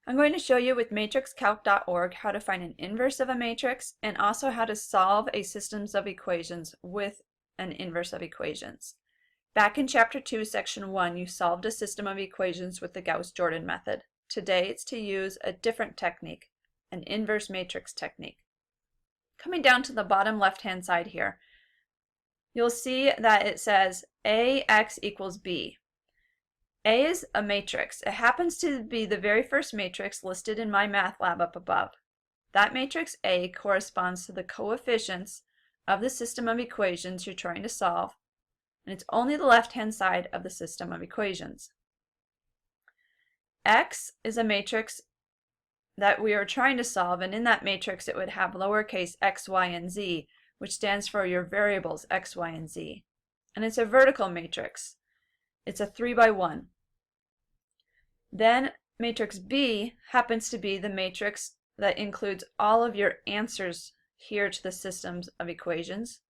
I'm going to show you with matrixcalc.org how to find an inverse of a matrix and also how to solve a systems of equations with an inverse of equations. Back in Chapter 2, Section 1, you solved a system of equations with the Gauss-Jordan method. Today it's to use a different technique, an inverse matrix technique. Coming down to the bottom left-hand side here, you'll see that it says AX equals B. A is a matrix. It happens to be the very first matrix listed in MyMathLab up above. That matrix A corresponds to the coefficients of the system of equations you're trying to solve, and it's only the left-hand side of the system of equations. X is a matrix that we are trying to solve, and in that matrix it would have lowercase x, y, and z, which stands for your variables x, y, and z. And it's a vertical matrix. It's a 3 by 1. Then matrix B happens to be the matrix that includes all of your answers here to the systems of equations.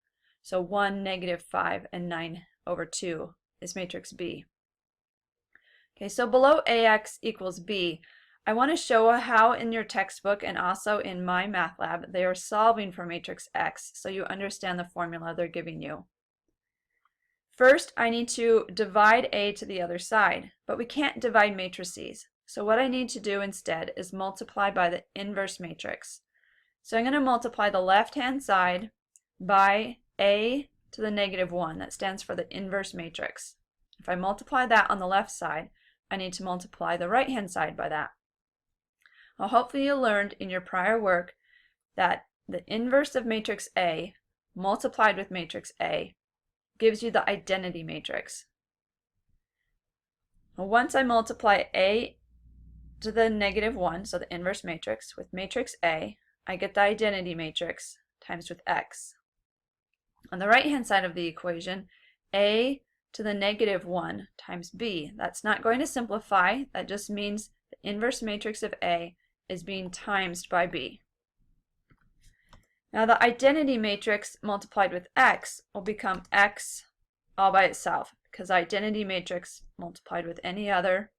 So 1, -5, and 9/2 is matrix B. Okay, so below AX equals B, I want to show how in your textbook and also in MyMathLab they are solving for matrix X so you understand the formula they're giving you. First, I need to divide A to the other side, but we can't divide matrices. So what I need to do instead is multiply by the inverse matrix. So I'm going to multiply the left-hand side by A to the -1. That stands for the inverse matrix. If I multiply that on the left side, I need to multiply the right-hand side by that. Well, hopefully you learned in your prior work that the inverse of matrix A multiplied with matrix A gives you the identity matrix. Well, once I multiply A to the -1, so the inverse matrix, with matrix A, I get the identity matrix times with X. On the right-hand side of the equation, A to the -1 times B. That's not going to simplify. That just means the inverse matrix of A is being timesed by B. Now the identity matrix multiplied with X will become X all by itself, because identity matrix multiplied with any other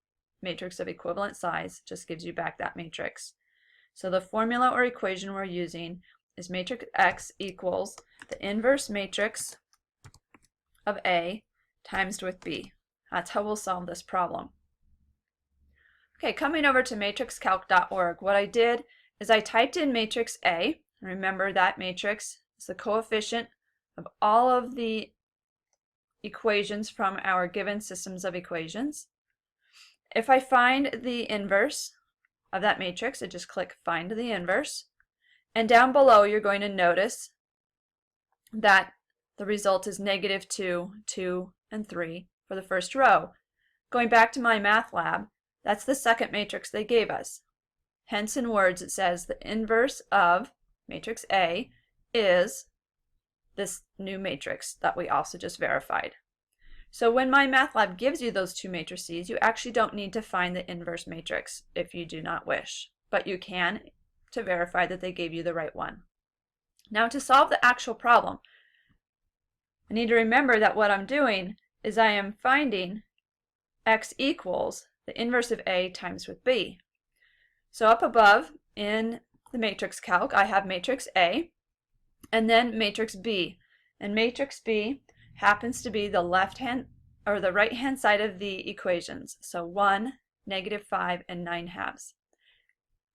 matrix of equivalent size just gives you back that matrix. So the formula or equation we're using is matrix X equals the inverse matrix of A times with B. That's how we'll solve this problem. Okay, coming over to matrixcalc.org, what I did is I typed in matrix A. Remember that matrix is the coefficient of all of the equations from our given systems of equations. If I find the inverse of that matrix, I just click Find the Inverse. And down below you're going to notice that the result is -2, 2, and 3 for the first row. Going back to MyMathLab, that's the second matrix they gave us. Hence in words it says the inverse of matrix A is this new matrix that we also just verified. So when MyMathLab gives you those two matrices, you actually don't need to find the inverse matrix if you do not wish, but you can to verify that they gave you the right one. Now to solve the actual problem, I need to remember that what I'm doing is I am finding X equals the inverse of A times with B. So up above in the matrix calc, I have matrix A and then matrix B. And matrix B happens to be the left-hand or the right-hand side of the equations. So 1, -5, and 9/2.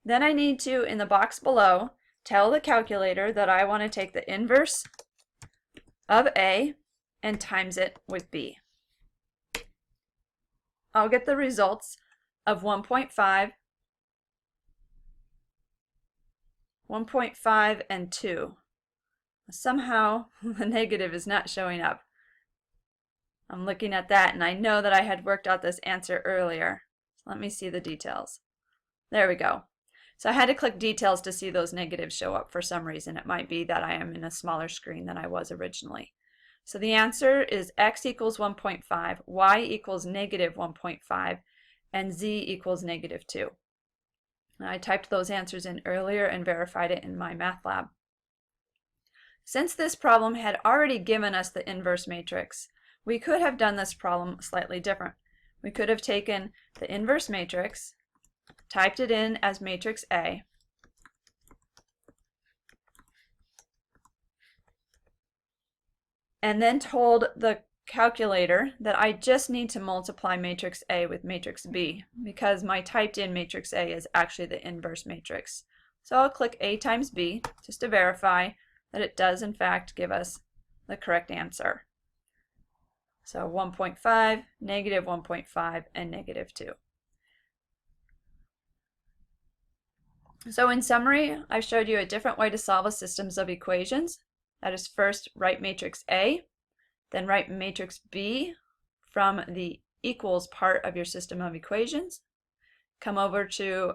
Then I need to, in the box below, tell the calculator that I want to take the inverse of A and times it with B. I'll get the results of 1.5, 1.5, and 2. Somehow the negative is not showing up. I'm looking at that and I know that I had worked out this answer earlier. So let me see the details. There we go. So I had to click details to see those negatives show up for some reason. It might be that I am in a smaller screen than I was originally. So the answer is X equals 1.5, Y equals -1.5, and Z equals -2. And I typed those answers in earlier and verified it in MyMathLab. Since this problem had already given us the inverse matrix, we could have done this problem slightly different. We could have taken the inverse matrix typed it in as matrix A, and then told the calculator that I just need to multiply matrix A with matrix B because my typed in matrix A is actually the inverse matrix. So I'll click A times B just to verify that it does in fact give us the correct answer. So 1.5, negative 1.5, and negative 2. So in summary, I've showed you a different way to solve a systems of equations. That is, first write matrix A, then write matrix B from the equals part of your system of equations. Come over to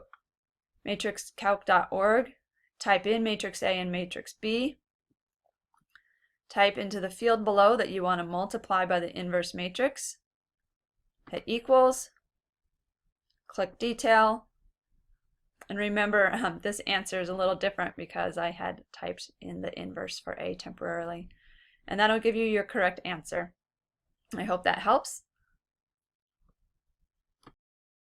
matrixcalc.org, type in matrix A and matrix B, type into the field below that you want to multiply by the inverse matrix, hit equals, click detail, and remember this answer is a little different because I had typed in the inverse for A temporarily. And that'll give you your correct answer. I hope that helps.